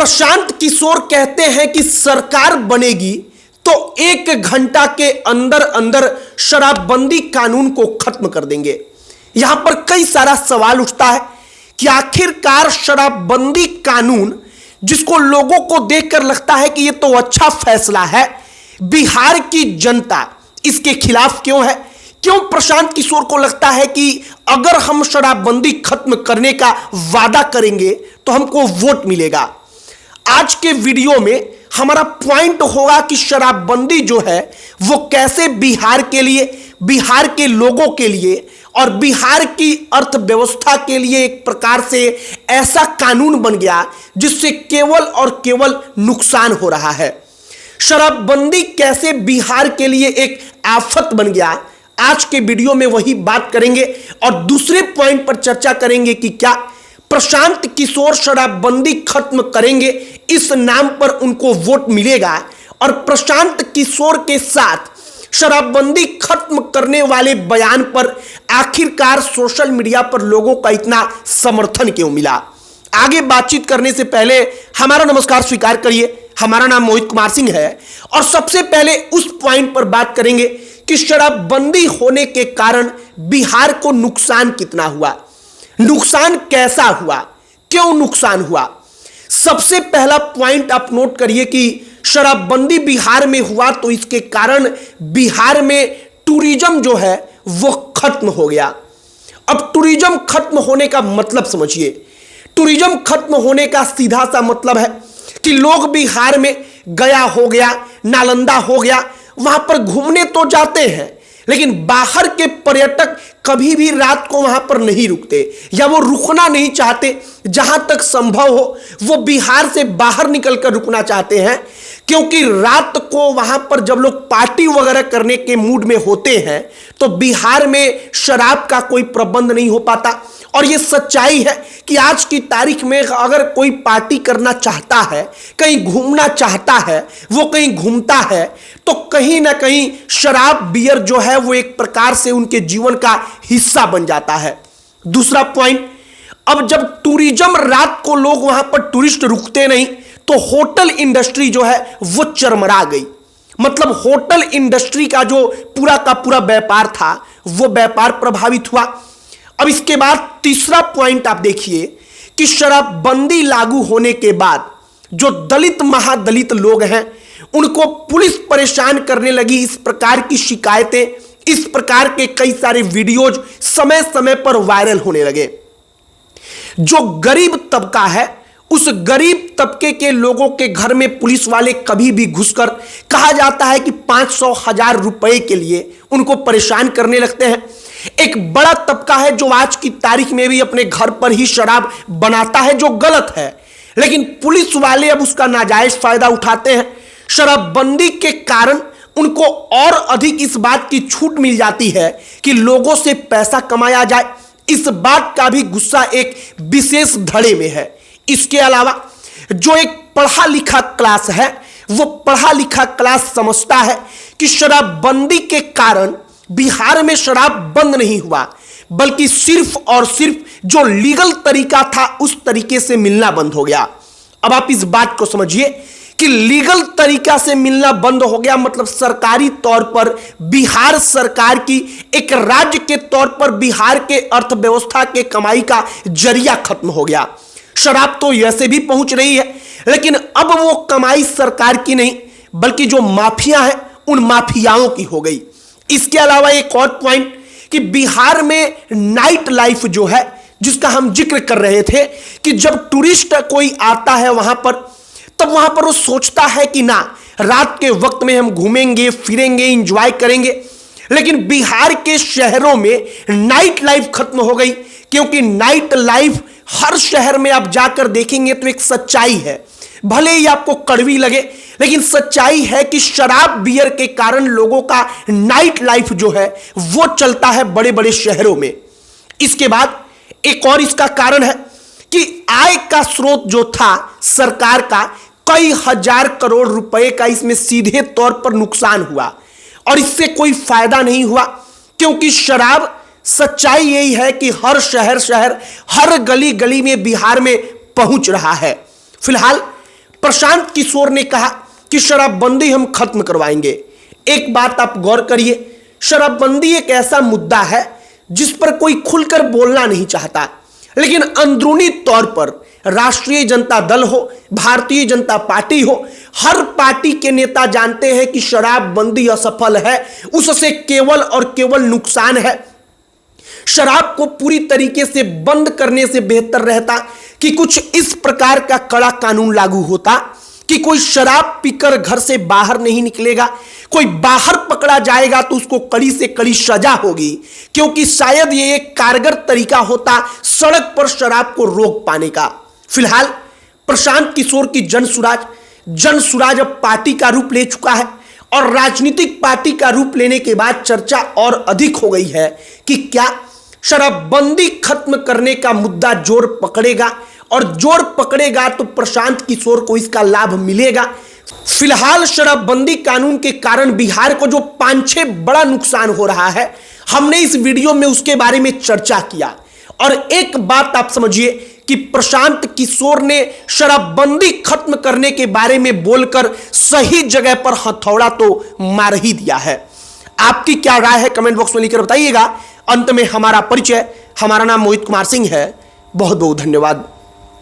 प्रशांत किशोर कहते हैं कि सरकार बनेगी तो 1 घंटा के अंदर अंदर शराबबंदी कानून को खत्म कर देंगे। यहां पर कई सारा सवाल उठता है कि आखिरकार शराबबंदी कानून जिसको लोगों को देखकर लगता है कि यह तो अच्छा फैसला है, बिहार की जनता इसके खिलाफ क्यों है? क्यों प्रशांत किशोर को लगता है कि अगर हम शराबबंदी खत्म करने का वादा करेंगे तो हमको वोट मिलेगा? आज के वीडियो में हमारा पॉइंट होगा कि शराबबंदी जो है वो कैसे बिहार के लिए, बिहार के लोगों के लिए और बिहार की अर्थव्यवस्था के लिए एक प्रकार से ऐसा कानून बन गया जिससे केवल और केवल नुकसान हो रहा है। शराबबंदी कैसे बिहार के लिए एक आफत बन गया, आज के वीडियो में वही बात करेंगे और दूसरे पॉइंट पर चर्चा करेंगे कि क्या प्रशांत किशोर शराबबंदी खत्म करेंगे, इस नाम पर उनको वोट मिलेगा और प्रशांत किशोर के साथ शराबबंदी खत्म करने वाले बयान पर आखिरकार सोशल मीडिया पर लोगों का इतना समर्थन क्यों मिला? आगे बातचीत करने से पहले हमारा नमस्कार स्वीकार करिए। हमारा नाम मोहित कुमार सिंह है और सबसे पहले उस पॉइंट पर बात करेंगे कि शराबबंदी होने के कारण बिहार को नुकसान कितना हुआ, नुकसान कैसा हुआ, क्यों नुकसान हुआ। सबसे पहला पॉइंट आप नोट करिए कि शराबबंदी बिहार में हुआ तो इसके कारण बिहार में टूरिज्म जो है वो खत्म हो गया। अब टूरिज्म खत्म होने का मतलब समझिए। टूरिज्म खत्म होने का सीधा सा मतलब है कि लोग बिहार में गया हो गया, नालंदा हो गया, वहां पर घूमने तो जाते हैं लेकिन बाहर के पर्यटक कभी भी रात को वहां पर नहीं रुकते या वो रुकना नहीं चाहते। जहां तक संभव हो वो बिहार से बाहर निकलकर रुकना चाहते हैं, क्योंकि रात को वहां पर जब लोग पार्टी वगैरह करने के मूड में होते हैं तो बिहार में शराब का कोई प्रबंध नहीं हो पाता। और ये सच्चाई है कि आज की तारीख में अगर कोई पार्टी करना चाहता है, कहीं घूमना चाहता है, वो कहीं घूमता है तो कहीं ना कहीं शराब, बियर जो है वो एक प्रकार से उनके जीवन का हिस्सा बन जाता है। दूसरा पॉइंट, अब जब टूरिज्म रात को लोग वहां पर टूरिस्ट रुकते नहीं तो होटल इंडस्ट्री जो है वो चरमरा गई। मतलब होटल इंडस्ट्री का जो पूरा का पूरा व्यापार था वो व्यापार प्रभावित हुआ। अब इसके बाद तीसरा पॉइंट आप देखिए कि शराबबंदी लागू होने के बाद जो दलित महादलित लोग हैं उनको पुलिस परेशान करने लगी। इस प्रकार की शिकायतें, इस प्रकार के कई सारे वीडियोज समय समय पर वायरल होने लगे। जो गरीब तबका है उस गरीब तबके के लोगों के घर में पुलिस वाले कभी भी घुसकर, कहा जाता है कि 500,000 रुपए के लिए उनको परेशान करने लगते हैं। एक बड़ा तबका है जो आज की तारीख में भी अपने घर पर ही शराब बनाता है, जो गलत है, लेकिन पुलिस वाले अब उसका नाजायज फायदा उठाते हैं। शराबबंदी के कारण उनको और अधिक इस बात की छूट मिल जाती है कि लोगों से पैसा कमाया जाए। इस बात का भी गुस्सा एक विशेष धड़े में है। इसके अलावा जो एक पढ़ा लिखा क्लास है वो पढ़ा लिखा क्लास समझता है कि शराबबंदी के कारण बिहार में शराब बंद नहीं हुआ, बल्कि सिर्फ और सिर्फ जो लीगल तरीका था उस तरीके से मिलना बंद हो गया। अब आप इस बात को समझिए कि लीगल तरीका से मिलना बंद हो गया, मतलब सरकारी तौर पर बिहार सरकार की एक राज्य के तौर पर बिहार के अर्थव्यवस्था के कमाई का जरिया खत्म हो गया। शराब तो ऐसे भी पहुंच रही है, लेकिन अब वो कमाई सरकार की नहीं बल्कि जो माफिया है उन माफियाओं की हो गई। इसके अलावा एक और पॉइंट कि बिहार में नाइट लाइफ जो है जिसका हम जिक्र कर रहे थे कि जब टूरिस्ट कोई आता है वहां पर, तब वहां पर वो सोचता है कि ना रात के वक्त में हम घूमेंगे फिरेंगे एंजॉय करेंगे, लेकिन बिहार के शहरों में नाइट लाइफ खत्म हो गई। क्योंकि नाइट लाइफ हर शहर में आप जाकर देखेंगे तो एक सच्चाई है, भले ही आपको कड़वी लगे, लेकिन सच्चाई है कि शराब बियर के कारण लोगों का नाइट लाइफ जो है वो चलता है बड़े बड़े शहरों में। इसके बाद एक और इसका कारण है कि आय का स्रोत जो था सरकार का, कई हजार करोड़ रुपए का इसमें सीधे तौर पर नुकसान हुआ और इससे कोई फायदा नहीं हुआ। क्योंकि शराब, सच्चाई यही है कि हर शहर हर गली गली में बिहार में पहुंच रहा है। फिलहाल प्रशांत किशोर ने कहा कि शराबबंदी हम खत्म करवाएंगे। एक बात आप गौर करिए, शराबबंदी एक ऐसा मुद्दा है जिस पर कोई खुलकर बोलना नहीं चाहता, लेकिन अंदरूनी तौर पर राष्ट्रीय जनता दल हो, भारतीय जनता पार्टी हो, हर पार्टी के नेता जानते हैं कि शराबबंदी असफल है, उससे केवल और केवल नुकसान है। शराब को पूरी तरीके से बंद करने से बेहतर रहता कि कुछ इस प्रकार का कड़ा कानून लागू होता कि कोई शराब पीकर घर से बाहर नहीं निकलेगा, कोई बाहर पकड़ा जाएगा तो उसको कड़ी से कड़ी सजा होगी, क्योंकि शायद ये एक कारगर तरीका होता सड़क पर शराब को रोक पाने का। फिलहाल प्रशांत किशोर की जन सुराज अब पार्टी का रूप ले चुका है और राजनीतिक पार्टी का रूप लेने के बाद चर्चा और अधिक हो गई है कि क्या शराबबंदी खत्म करने का मुद्दा जोर पकड़ेगा, और जोर पकड़ेगा तो प्रशांत किशोर को इसका लाभ मिलेगा। फिलहाल शराबबंदी कानून के कारण बिहार को जो 5-6 बड़ा नुकसान हो रहा है, हमने इस वीडियो में उसके बारे में चर्चा किया। और एक बात आप समझिए कि प्रशांत किशोर ने शराबबंदी खत्म करने के बारे में बोलकर सही जगह पर हथौड़ा तो मार ही दिया है। आपकी क्या राय है कमेंट बॉक्स में लिखकर बताइएगा। अंत में हमारा परिचय, हमारा नाम मोहित कुमार सिंह है। बहुत बहुत धन्यवाद।